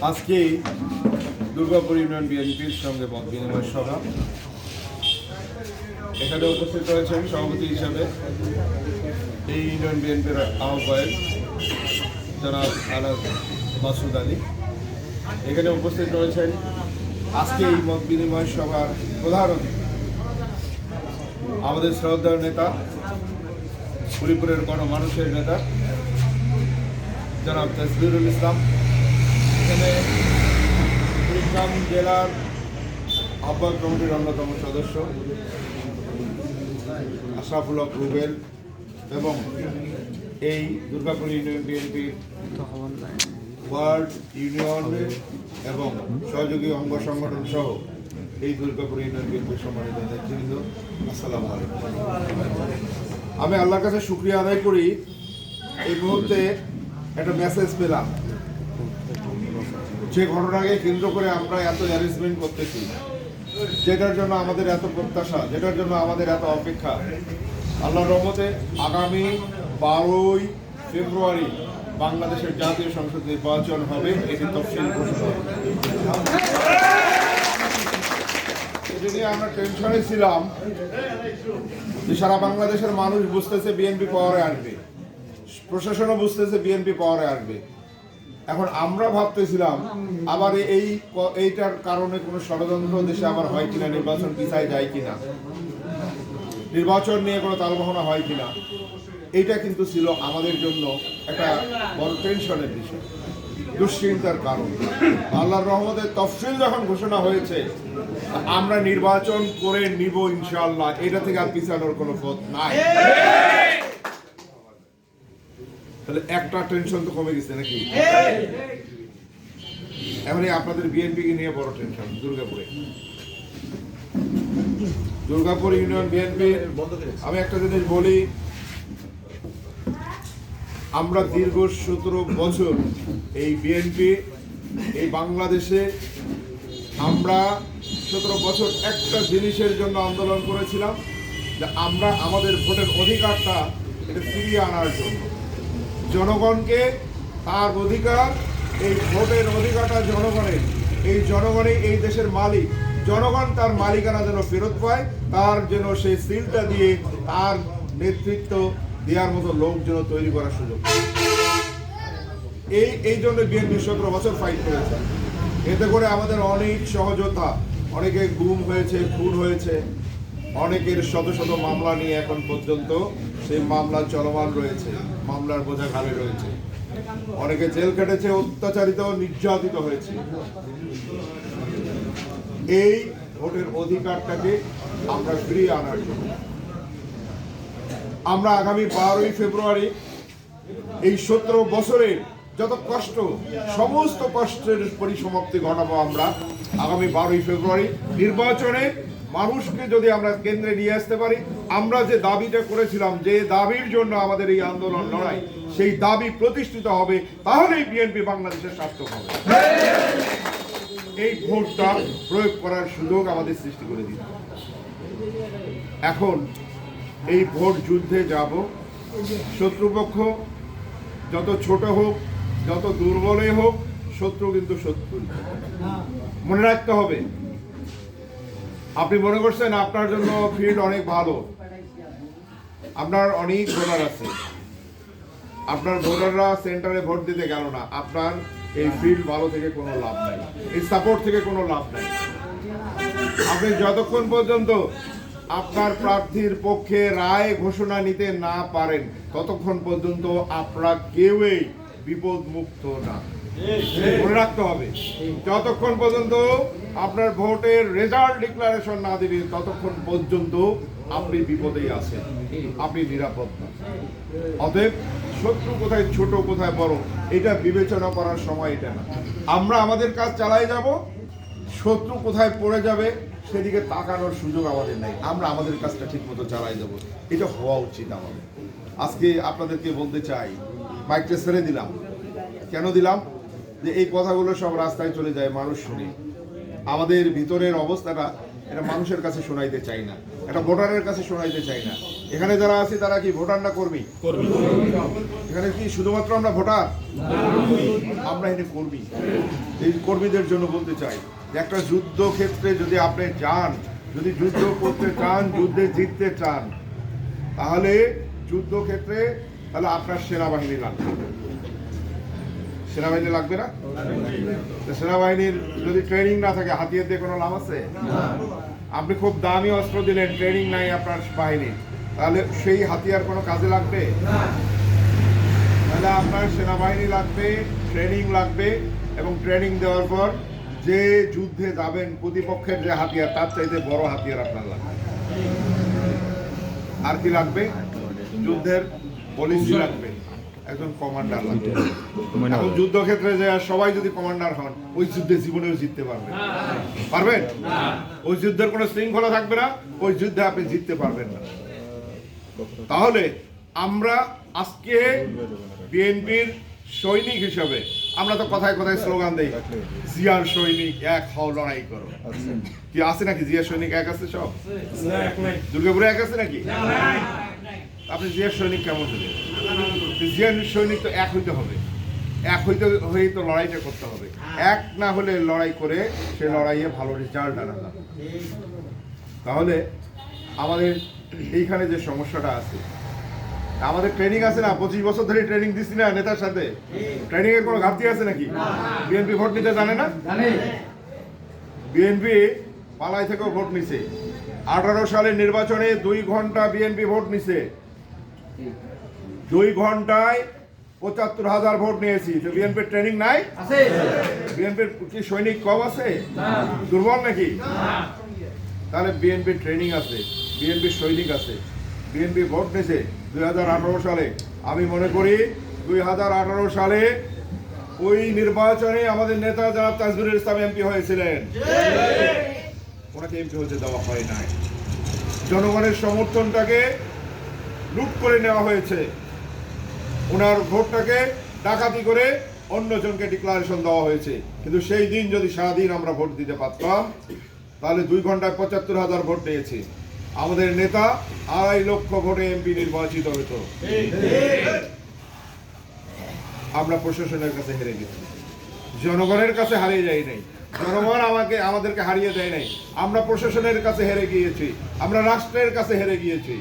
আজকে দুর্গাপুর ইউনিয়ন বিএনপির সঙ্গে মত বিনিময় সভা। এখানে উপস্থিত রয়েছেন সভাপতি হিসাবে এই ইউনিয়ন বিএনপির আহ্বায়ক জনাব আলাদ মাসুদ আলী। এখানে উপস্থিত রয়েছেন আজকে এই মত বিনিময় সভার প্রধান অতিথি আমাদের শ্রদ্ধার নেতা, হরিপুরের গণমানুষের নেতা জনাব তাসবিরুল ইসলাম। এখানে কুড়িগ্রাম জেলার আহ্বায়ক কমিটির অন্যতম সদস্য আশরাফুল হক রুবেল এবং এই দুর্গাপুর ইউনিয়ন বিএনপির ওয়ার্ড, ইউনিয়ন এবং সহযোগী অঙ্গ সংগঠন সহ এই দুর্গাপুর ইউনিয়ন বিএনপির সম্মানিত নেতৃবৃন্দ, আসসালামু আলাইকুম। আমি আল্লাহর কাছে শুকরিয়া আদায় করি, এই মুহূর্তে একটা মেসেজ পেলাম যে ঘটনাকে কেন্দ্র করে আমরা এত অ্যারেঞ্জমেন্ট করতেছি, যেটার জন্য আমাদের এত প্রত্যাশা, যেটার জন্য আমাদের এত অপেক্ষা। আল্লাহর রহমতে আগামী 12ই ফেব্রুয়ারি বাংলাদেশের জাতীয় সংসদ নির্বাচন হবে, এটি তফসিল ঘোষণা হবে। এটা নিয়ে আমরা টেনশনে ছিলাম যে সারা বাংলাদেশের মানুষ বুঝতেছে বিএনপি পাওয়ারে আসবে, প্রশাসনও বুঝতেছে বিএনপি পাওয়ারে আসবে। এখন আমরা ভাবতেছিলাম আবার এইটার কারণে কোনো ষড়যন্ত্র দেশে আবার হয় কিনা, নির্বাচন পিছায় যায় কিনা, নির্বাচন নিয়ে কোনো তালবাহনা হয় কিনা। এইটা কিন্তু ছিল আমাদের জন্য একটা বড় টেনশনের বিষয়, দুশ্চিন্তার কারণ। আল্লাহর রহমতের তফসিল যখন ঘোষণা হয়েছে, আমরা নির্বাচন করে নিব ইনশাআল্লাহ, এটা থেকে আর পিছানোর কোনো পথ নাই। তাহলে একটা টেনশন তো কমে গেছে নাকি? এমনি আপনাদের বিএনপিকে নিয়ে বড় টেনশন দুর্গাপুর ইউনিয়ন বিএনপি। আমি একটা জিনিস বলি, আমরা দীর্ঘ 17 বছর এই বিএনপি এই বাংলাদেশে আমরা 17 বছর একটা জিনিসের জন্য আন্দোলন করেছিলাম, যে আমরা আমাদের ভোটের অধিকারটা এটা ফিরিয়ে আনার জন্য। জনগণকে তার অধিকার, এই ভোটের অধিকারটা জনগণের, এই জনগণই এই দেশের মালিক, জনগণ তার মালিকানা যেন ফেরত পায়, তার যেন সেই সিলটা দিয়ে তার নেতৃত্ব দেওয়ার মতো লোক যেন তৈরি করার সুযোগ। এই জন্য বিএনপি 17 বছর ফাইট করেছে। এতে করে আমাদের অনেক সহযোদ্ধা, অনেকে গুম হয়েছে, খুন হয়েছে, অনেকের শত শত মামলা নিয়ে এখন পর্যন্ত সেই মামলা চলমান রয়েছে, মামলার বোঝা ঘাড়ে রয়েছে। অনেকে জেল কেটেছে, অত্যাচারিত, নির্যাতিত হয়েছে। এই ভোটের অধিকারটাকে আমরা ফিরিয়ে আনার জন্য আমরা আগামী 12ই ফেব্রুয়ারি এই 17 বছরের যত কষ্ট, সমস্ত কষ্টের পরিসমাপ্তি ঘটাবো। আমরা আগামী 12ই ফেব্রুয়ারি নির্বাচনে মানুষকে যদি আমরা কেন্দ্রে নিয়ে আসতে পারি, আমরা যে দাবিটা করেছিলাম, যে দাবির জন্য আমাদের এই আন্দোলন লড়াই, সেই দাবি প্রতিষ্ঠিত হবে, তাহলেই বিএনপি বাংলাদেশের সার্থক হবে। এই ভোটটা প্রয়োগ করার সুযোগ আমাদের সৃষ্টি করে দিতে। এখন এই ভোট যুদ্ধে যাব, শত্রুপক্ষ যত ছোট হোক, যত দুর্বলই হোক, শত্রু কিন্তু শত্রু। মনে রাখতে হবে, আপনি মনে করছেন আপনার জন্য ফিল্ড অনেক ভালো, আপনার অনেক ভোটার আছে, আপনার ভোটাররা সেন্টারে ভোট দিতে গেল না, আপনার এই ফিল্ড ভালো থেকে কোনো লাভ নাই, এই সাপোর্ট থেকে কোনো লাভ নাই। আপনি যতক্ষণ পর্যন্ত আপনার প্রার্থীর পক্ষে রায় ঘোষণা নিতে না পারেন, ততক্ষণ পর্যন্ত আপনারা কেউই বিপদ মুক্ত না। মনে রাখতে হবে, যতক্ষণ পর্যন্ত আপনার ভোটের রেজাল্ট ডিক্লারেশন না দিবেন, ততক্ষণ পর্যন্ত আপনি বিপদেই আছেন, আপনি নিরাপদ না। অতএব শত্রু কোথায় ছোট, কোথায় বড়, এটা বিবেচনা করার সময় এটা না। আমরা আমাদের কাজ চালাই যাব, শত্রু কোথায় পড়ে যাবে সেদিকে তাকানোর সুযোগ আমাদের নেই। আমরা আমাদের কাজটা ঠিক মতো চালাই যাব, এটা হওয়া উচিত আমাদের। আজকে আপনাদেরকে বলতে চাই, মাইকটা ছেড়ে দিলাম। কেন দিলাম? যে এই কথাগুলো সব রাস্তায় চলে যায়, মানুষ শুনে। আমাদের ভিতরের অবস্থাটা এটা মানুষের কাছে শোনাইতে চাই না। একটা ভোটারের কাছে শোনাইতে চাই না। এখানে যারা আছি তারা কি ভোটার না কর্মী? এখানে কি শুধুমাত্র আমরা ভোটার? আমরা এখানে কর্মী। এই কর্মীদের জন্য বলতে চাই যে একটা যুদ্ধ ক্ষেত্রে যদি আপনি যান, যদি যুদ্ধ করতে চান, যুদ্ধে জিততে চান, তাহলে যুদ্ধক্ষেত্রে তাহলে আপনার সেনাবাহিনী লাগবে। সেনাবাহিনী লাগবে না? সেনাবাহিনীর যদি ট্রেনিং না থাকে, হাতিয়ার দিয়ে কোনো লাভ আছে? আপনি খুব দামি অস্ত্র দিলেন, ট্রেনিং নাই আপনার বাহিনী, তাহলে সেই হাতিয়ার কোনো কাজে লাগবে? তাহলে আপনার সেনাবাহিনী লাগবে, ট্রেনিং লাগবে, এবং ট্রেনিং দেওয়ার পর যে যুদ্ধে যাবেন প্রতিপক্ষের যে হাতিয়ার তার চাইতে বড় হাতিয়ার আপনার লাগবে। আর কি লাগবে? যুদ্ধের পলিসি লাগবে, একজন কমান্ডার লাগবে। এখন যুদ্ধক্ষেত্রে যে সবাই যদি কমান্ডার হন, ওই যুদ্ধে জীবনেও জিততে পারবেন? পারবেন? ওই যুদ্ধের কোনো শৃঙ্খলা থাকবে না, ওই যুদ্ধে আপনি জিততে পারবেন না। তাহলে আমরা আজকে বিএনপির সৈনিক হিসাবে আমরা তো কথায় কথায় স্লোগান দেই, জিয়ার সৈনিক এক হও, লড়াই করো। কি আছে নাকি জিয়ার সৈনিক এক আছে? সব দুর্গাপুরে এক আছে নাকি? আপনি জিয়ার সৈনিক কেমন হলেন? জিয়ার সৈনিক তো এক হইতে হবে, এক হয়েই তো লড়াইটা করতে হবে। এক না হলে লড়াই করে সে লড়াইয়ে ভালো রেজাল্ট আনা যাবে। তাহলে আমাদের এইখানে যে সমস্যাটা আছে, আমাদের ট্রেনিং আছে না, 25 বছর ধরে ট্রেনিং দিচ্ছি না নেতার সাথে, ট্রেনিং এর কোনো ঘাটতি আছে নাকি? বিএনপি ভোট নিতে জানে না? বিএনপি পালাই থেকেও ভোট নিছে। 18 সালের নির্বাচনে 2 ঘন্টা বিএনপি ভোট নিছে, 2 ঘন্টায় 75,000 ভোট নিয়েছি। তো বিএনপির ট্রেনিং নাই? বিএনপির কি সৈনিক কম আছে? দুর্বল নাকি? তাহলে বিএনপির ট্রেনিং আছে, বিএনপির সৈনিক আছে, বিএনপি ভোট নিয়েছে 2018 সালে। আমি মনে করি 2018 সালে ওই নির্বাচনে আমাদের নেতা জনাব তাজবীরুল ইসলাম এমপি হয়েছিলেন। ওনাকে এমপি হতে দেওয়া হয় নাই, জনগণের সমর্থনটাকে লুট করে নেওয়া হয়েছে। ওনার ভোটটাকে ডাকাতি করে অন্যজনকে ডিক্লারেশন দেওয়া হয়েছে। কিন্তু সেই দিন যদি সারাদিন আমরা ভোট দিতে পারতাম, তাহলে 2 ঘন্টায় 75,000 ভোট নিয়েছি। আমাদের নেতা 2.5 লক্ষ ভোটে এমপি নির্বাচিত হতো। আমরা প্রশাসনের কাছে হেরে গেছি, জনগণের কাছে হারিয়ে যাই নাই। জনগণ আমাদেরকে হারিয়ে দেয় নাই, আমরা প্রশাসনের কাছে হেরে গিয়েছি, আমরা রাষ্ট্রের কাছে হেরে গিয়েছি।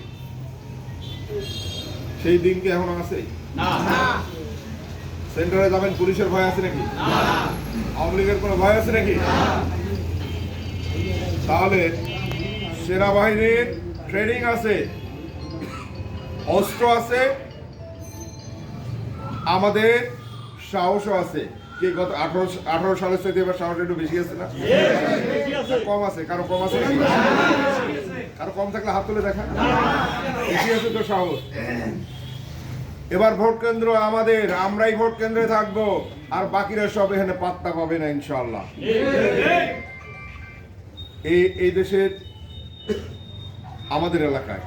সেই দিন কি এখন আছে? সেন্টারে যাবেন, পুলিশের ভয় আছে নাকি? আওয়ামী লীগের কোনো ভয় আছে নাকি? তাহলে সেনাবাহিনীর ট্রেনিং আছে, অস্ত্র আছে, আমাদের সাহসও আছে। কি গত 18 সালের সাথে এবার সাহস একটু বেশি আছে না? কম আছে? কারো কম আছে নাকি? কারো কম থাকলে হাত তুলে দেখা। বেশি আছে তো সাহস। এবার ভোট কেন্দ্র আমাদের, আমরাই ভোট কেন্দ্রে থাকবো, আর বাকিরা সব এখানে পাত্তা পাবে না ইনশাআল্লাহ। এই দেশের আমাদের এলাকায়